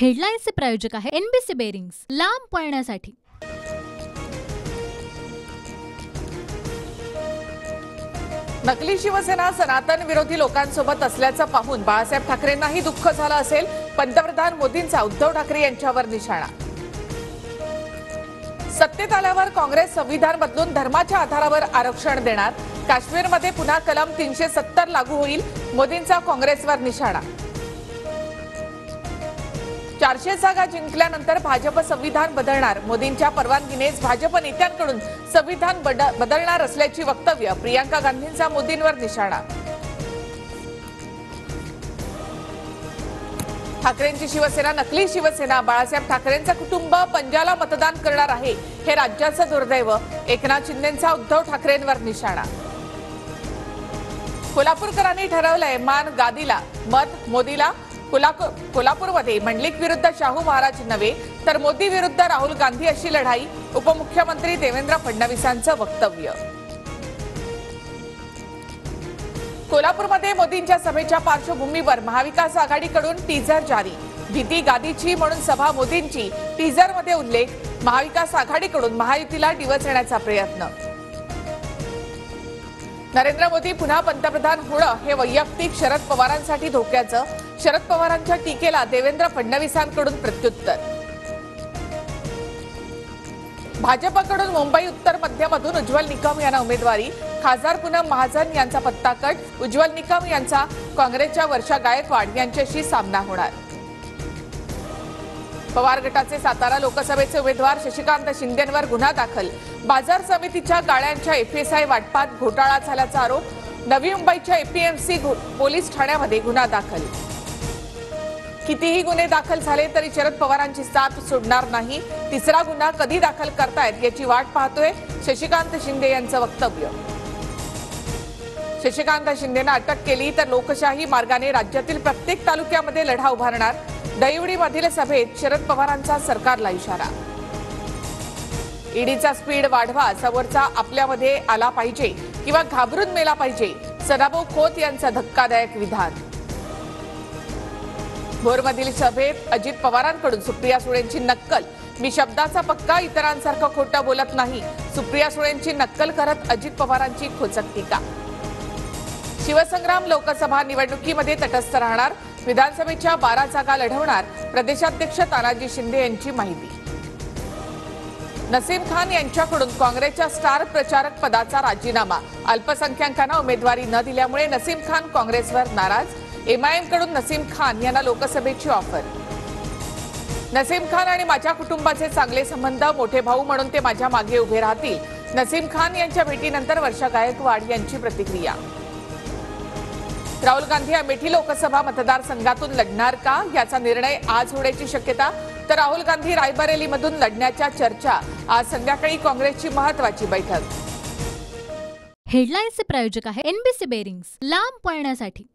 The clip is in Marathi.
हेडलाईन्सचे प्रायोजक आहे एनबीसी बेरिंग्स, लांब पळण्यासाठी। नकली शिवसेना सनातन विरोधी लोकांसोबत असल्याचं पाहून बाळासाहेब ठाकरेंनाही दुःख झालं असेल। पंतप्रधान मोदींचा उद्धव ठाकरे यांच्यावर निशाणा। सत्तेत आल्यावर काँग्रेस संविधान बदलून धर्माच्या आधारावर आरक्षण देणार। काश्मीरमध्ये पुन्हा कलम 370 लागू होईल। मोदींचा काँग्रेसवर निशाणा। 400 जागा जिंकल्यानंतर भाजप संविधान बदलणार। मोदींच्या परवानगीनेच भाजप नेत्यांकडून संविधान बदलणार असल्याची वक्तव्य। प्रियंका गांधींचा मोदींवर निशाणा। ठाकरेंची शिवसेना नकली शिवसेना। बाळासाहेब ठाकरेंचं कुटुंब पंजाला मतदान करणार आहे, हे राज्याचं दुर्दैव। एकनाथ शिंदेंचा उद्धव ठाकरेंवर निशाणा। कोल्हापूरकरांनी ठरवलंय मान गादीला, मत मोदीला। कोल्हापूरमध्ये मंडलिक विरुद्ध शाहू महाराज नव्हे तर मोदी विरुद्ध राहुल गांधी अशी लढाई। उपमुख्यमंत्री देवेंद्र फडणवीसांचं वक्तव्य। कोल्हापूरमध्ये मोदींच्या सभेच्या पार्श्वभूमीवर महाविकास आघाडीकडून टीझर जारी। भीती गादीची म्हणून सभा मोदींची, टीझरमध्ये उल्लेख। महाविकास आघाडीकडून महायुतीला डिवचण्याचा प्रयत्न। नरेंद्र मोदी पुन्हा पंतप्रधान होणं हे वैयक्तिक शरद पवारांसाठी धोक्याचं। शरद पवारांच्या टीकेला देवेंद्र फडणवीसांकडून प्रत्युत्तर। भाजपकडून मुंबई उत्तर मध्यमधून उज्ज्वल निकम यांना उमेदवारी। खासदार पूनम महाजन यांचा पत्ता कट। उज्ज्वल निकम यांचा काँग्रेसच्या वर्षा गायकवाड यांच्याशी सामना होणार। पवार गटाचे सातारा लोकसभेचे उमेदवार शशिकांत शिंदेंवर गुन्हा दाखल। बाजार समितीच्या गाळ्यांच्या एफएसआय वाटपात घोटाळा झाल्याचा आरोप। नवी मुंबईच्या एपीएमसी पोलीस ठाण्यामध्ये गुन्हा दाखल। कितीही गुन्हे दाखल झाले तरी शरद पवारांची साथ सोडणार नाही। तिसरा गुन्हा कधी दाखल करतायत याची वाट पाहतोय शशिकांत शिंदे यांचं वक्तव्य। शशिकांत शिंदेंना अटक केली तर लोकशाही मार्गाने राज्यातील प्रत्येक तालुक्यामध्ये लढा उभारणार। दहिवडीमधील सभेत शरद पवारांचा सरकारला इशारा। ईडीचा स्पीड वाढवा, समोरचा आपल्यामध्ये आला पाहिजे किंवा घाबरून मेला पाहिजे। सदाभाऊ खोत यांचं धक्कादायक विधान। भोरमधील सभेत अजित पवारांकडून सुप्रिया सुळेंची नक्कल। मी शब्दाचा पक्का, इतरांसारखं खोटं बोलत नाही। सुप्रिया सुळेंची नक्कल करत अजित पवारांची खोचक टीका। शिवसंग्राम लोकसभा निवडणुकीमध्ये तटस्थ राहणार। विधानसभेच्या 12 जागा लढवणार। प्रदेशाध्यक्ष तानाजी शिंदे यांची माहिती। नसीम खान यांच्याकडून काँग्रेसच्या स्टार प्रचारक पदाचा राजीनामा। अल्पसंख्याकांना उमेदवारी न दिल्यामुळे नसीम खान काँग्रेसवर नाराज। एमआयएम कडून नसीम खान यांना लोकसभेची ऑफर। नसीम खान आणि माझ्या कुटुंबाचे चांगले संबंध, मोठे भाऊ म्हणून ते माझ्या मागे उभे राहतील। नसीम खान यांच्या भेटीनंतर वर्षा गायकवाड यांची प्रतिक्रिया। राहुल गांधी अमेठी लोकसभा मतदारसंघातून लढणार का याचा निर्णय आज होण्याची शक्यता। तर राहुल गांधी रायबरेलीमधून लढण्याच्या चर्चा। आज संध्याकाळी काँग्रेसची महत्त्वाची बैठक। हेडलाईन्सचे प्रायोजक आहे एनबीसी बेरिंग्स, लांब पळण्यासाठी।